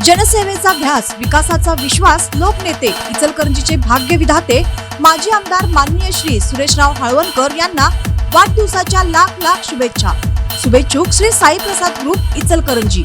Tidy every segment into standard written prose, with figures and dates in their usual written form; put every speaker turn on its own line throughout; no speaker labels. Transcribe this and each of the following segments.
जनसेवेचा ध्यास, विकासाचा विश्वास, लोकनेते, इचलकरंजीचे भाग्य विधाते माजी आमदार माननीय श्री सुरेशराव हळवणकर यांना वाढदिवसाच्या लाख लाख शुभेच्छा. शुभेच्छुक श्री साई प्रसाद ग्रुप, इचलकरंजी.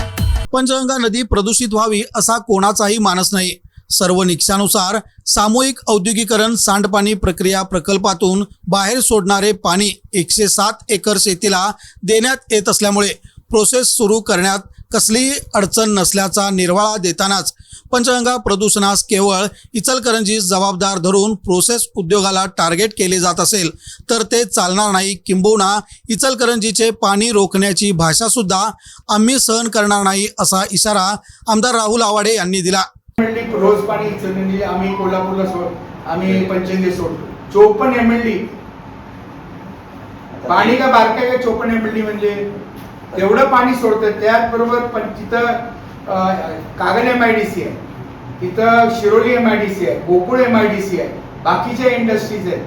पंचगंगा नदी प्रदूषित व्हावी असा कोणाचाही मानस नाही. सर्व निकषानुसार सामूहिक औद्योगिकरण सांडपाणी प्रक्रिया प्रकल्पातून बाहेर सोडणारे पाणी 107 एकर शेतीला देण्यात येत असल्यामुळे प्रोसेस सुरू करण्यात कसलीही अडचण नसल्याचा निर्वाळा देतानाच पंचगंगा प्रदूषणास केवळ इचलकरंजी जबाबदार धरून प्रोसेस उद्योगाला टार्गेट केले जात असेल तर ते चालणार नाही. किंबहुना इचलकरंजीचे पाणी रोखण्याची भाषासुद्धा आम्ही सहन करणार नाही असा इशारा आमदार राहुल आवाडे यांनी दिला.
रोज पाणी इचलकरंजी आम्ही कोल्हापूरला आम्ही पंचगंगे सोडतो 54 MLD पाणी का बारकाय का 54 MLD म्हणजे तेवढं पाणी सोडतं. त्याचबरोबर तिथं कागल MIDC आहे, तिथं शिरोली MIDC आहे, गोकुळ MIDC आहे, बाकीच्या इंडस्ट्रीज आहेत.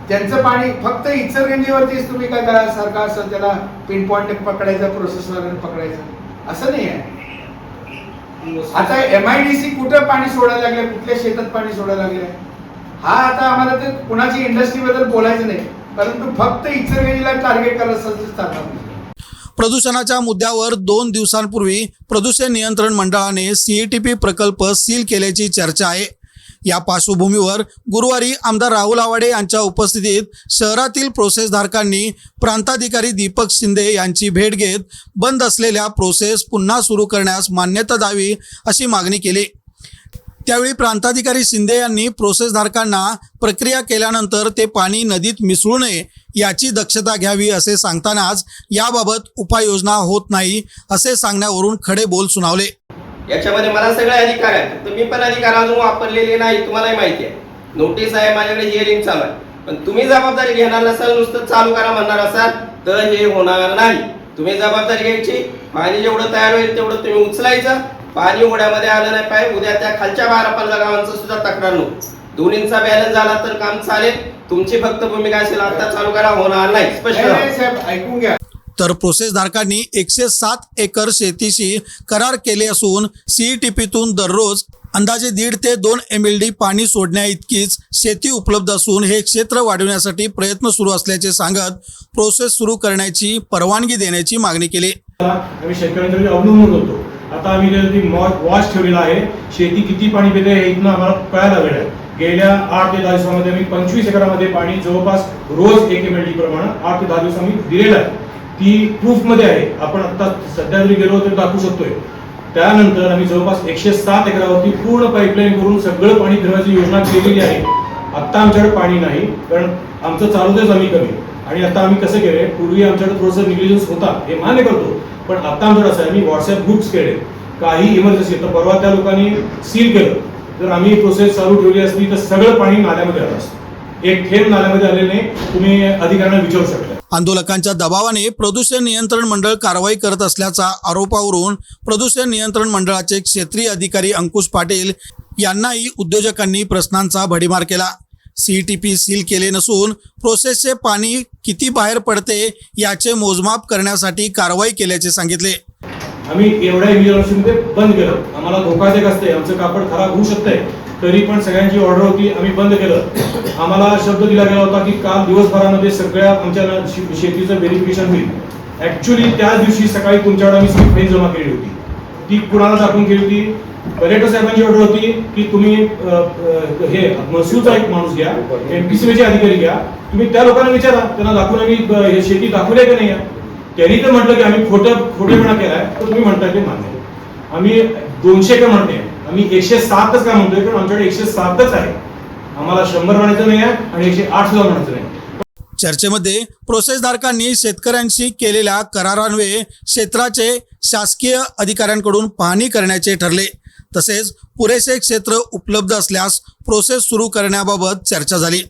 त्यांचं पाणी फक्त इचलकरंजीवरतीच तुम्ही काय करा सारखं असं त्याला पिन पॉइंट पकडायचं, प्रोसेसर पकडायचं असं नाही आहे. आता MIDC कुठं पाणी सोडायला लागले, कुठल्या शेतात पाणी सोडायला लागले हा आता आम्हाला ते कुणाची इंडस्ट्री बद्दल बोलायचं नाही, परंतु फक्त इचलकरंजीला टार्गेट करत चालणार.
प्रदूषणाच्या मुद्द्यावर 2 दिवसांपूर्वी प्रदूषण नियंत्रण मंडळाने CETP प्रकल्प सील केल्याची चर्चा आहे. या पार्श्वभूमीवर गुरुवारी आमदार राहुल आवाडे यांच्या उपस्थितीत शहरातील प्रोसेसधारकांनी प्रांताधिकारी दीपक शिंदे यांची भेट घेत बंद असलेल्या प्रोसेस पुन्हा सुरू करण्यास मान्यता द्यावी अशी मागणी केली. त्यावेळी प्रांताधिकारी शिंदे यांनी प्रोसेसधारकांना प्रक्रिया केल्यानंतर ते पाणी नदीत मिसळू नये याची दक्षता घ्यावी असे सांगतानाच याबाबत उपाययोजना होत नाही असे सांगण्यावरून खडे बोल सुनावले.
याच्यामध्ये मला सगळे अधिकार आहेत, तर मी पण अधिकार अजून वापरलेले नाही. तुम्हालाही माहिती आहे, नोटीस आहे, माझ्याकडे हिअरिंग चालू आहे. पण तुम्ही जबाबदारी घेणार नसाल, नुसतं चालू करा म्हणणार असाल तर हे होणार नाही. तुम्ही जबाबदारी घ्यायची. पाणी जेवढं तयार होईल तेवढं तुम्ही उचलायचं. पाणी ओढ्यामध्ये आलं नाही पाहिजे. उद्या त्या खालच्या 12-15 गावांचं सुद्धा तक्रार नको. दोन्हींचा बॅलन्स झाला तर काम चालेल. तुमची फक्त भूमिका असेल आता चालू करा, होणार नाही. स्पष्ट
ऐकून घ्या.
तर प्रोसेसधारकांनी 107 एकर शेतीशी करार केले असून CETPतून दररोज अंदाजे 1.5 ते 2 MLD पाणी सोडण्या इतकीच शेती उपलब्ध असून हे क्षेत्र वाढवण्यासाठी प्रयत्न सुरू असल्याचे सांगत प्रोसेस सुरू करण्याची परवानगी देण्याची मागणी केली.
आम्ही शेतकऱ्यांसाठी अवलंबून होतो. आता आम्ही वॉच ठेवलेला आहे. शेती किती पाणी पिते हे इथनं आम्हाला कळायला लागलं आहे. गेल्या 8 ते 10 दिवसामध्ये आम्ही 25 एकरामध्ये पाणी जवळपास रोज 1 MLD प्रमाणे 8 ते 10 दिवस आम्ही दिलेलं आहे. ती प्रूफ मध्ये आहे. आपण आता सध्या जरी गेलो तर दाखवू शकतोय. त्यानंतर आम्ही जवळपास 107 एकरावरती पूर्ण पाईपलाईन करून सगळं पाणी फिरवायची योजना केलेली आहे. आता आमच्याकडे पाणी नाही, कारण आमचं चालूच आम्ही कमी. आणि आता आम्ही कसं केलंय, पूर्वी आमच्याकडे थोडंसं निग्लिजन्स होता हे मान्य करतो, पण आता आमच्याकडे असं आहे आम्ही व्हॉट्सअप ग्रुप्स केले. काही इमर्जन्सी तर परवा त्या लोकांनी सील केलं. जर आम्ही प्रोसेस चालू ठेवली असती तर सगळं पाणी नाल्यामध्ये आलं असतं. एक थेंब नाल्यामध्ये आले नाही. तुम्ही अधिकाऱ्यांना विचारू शकता.
आंदोलकांच्या दबावाने प्रदूषण नियंत्रण मंडळ कारवाई करत असल्याचा आरोपावरून प्रदूषण नियंत्रण मंडळाचे क्षेत्रीय अधिकारी अंकुश पाटील यांनाही उद्योजकांनी प्रश्नांचा भडीमार केला. CETP सील केले नसून प्रोसेसचे पाणी किती बाहेर पडते याचे मोजमाप करण्यासाठी कारवाई केल्याचे सांगितले.
आम्ही एवढ्या इमर्जन्सीमध्ये बंद केलं. आम्हाला धोकादायक असते, आमचं कापड खराब होऊ शकतंय, तरी पण सगळ्यांची ऑर्डर होती, आम्ही बंद केलं. आम्हाला शब्द दिला गेला होता की काल दिवसभरामध्ये सगळ्या आमच्या शेतीचं व्हेरिफिकेशन होईल. ऍक्च्युली त्याच दिवशी सकाळी तुमच्याकडे आम्ही स्लिप फाईल जमा केली होती. ती कुणाला दाखवून केली होती? कलेक्टर साहेबांची ऑर्डर होती की तुम्ही हे महसूलचा एक माणूस घ्या, MPCBचे अधिकारी घ्या, तुम्ही त्या लोकांना विचारा, त्यांना दाखवून आम्ही हे शेती दाखवली का नाही. त्यांनी तर म्हटलं की आम्ही खोटेपणा केलाय, तर तुम्ही म्हणताय ते मान्य. आम्ही 200 एकर म्हणते, आम्ही 107च का म्हणतोय, कारण आमच्याकडे 107च आहे. आम्हाला 100 म्हणायचं नाही आहे आणि 108 सुद्धा म्हणायचं नाही.
चर्चेमध्ये प्रोसेसधारकांनी शेतकऱ्यांशी केलेल्या करारान्वये क्षेत्राचे शासकीय अधिकाऱ्यांकडून पाहणी करण्याचे ठरले. तसेच पुरेसे क्षेत्र उपलब्ध असल्यास प्रोसेस सुरू करण्याबाबत चर्चा झाली.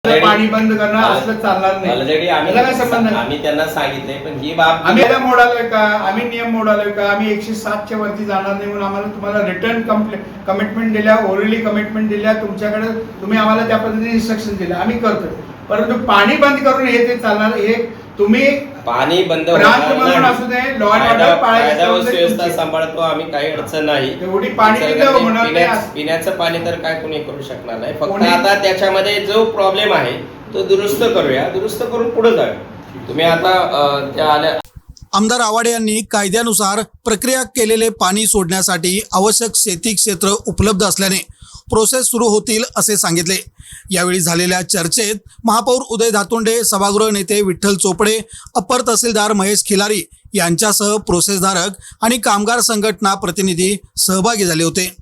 पाणी बंद करणं असलं चालणार नाही.
ऑलरेडी आम्ही त्यांना सांगितले, पण ही बाब
आम्ही मोडालोय का, आम्ही नियम मोडालोय का, आम्ही 107च्या वरती जाणार नाही म्हणून आम्हाला तुम्हाला रिटर्न कमिटमेंट दिल्या, ओरली कमिटमेंट दिल्या. तुमच्याकडे तुम्ही आम्हाला त्या पद्धतीने इन्स्ट्रक्शन दिल्या, आम्ही करतो. परंतु पाणी बंद करून हे ते चालणार. एक तुम्ही
पाणी बंद
प्रांत
होणार
म्हणून
नाही.
असू दे, law and order पाळायची
कायदा व
जबाबदारी
सुव्यवस्था
तुमची.
सांभाळतो आम्ही, काही अडचण नाही.
तेवढी पाणी
इचलकरंजीत
दिलं होणार नाही असं.
पिण्याचं पाणी तर काय कोणी करू शकणार नाही. फक्त
कोणी-
आता त्याच्यामध्ये जो प्रॉब्लेम आहे तो दुरुस्त करूया, दुरुस्त करून पुढे जाऊया. तुम्ही आता त्या आल्या
आमदार आवाडे यांनी कायद्यानुसार प्रक्रिया केलेले पाणी सोडण्यासाठी आवश्यक शेती क्षेत्र उपलब्ध असल्याने प्रोसेस सुरू होतील असे सांगितले. यावेळी झालेल्या चर्चेत महापौर उदय धातोंडे, सभागृह नेते विठ्ठल चोपडे, अप्पर तहसीलदार महेश खिलारी यांच्यासह प्रोसेसधारक आणि कामगार संघटना प्रतिनिधी सहभागी झाले होते.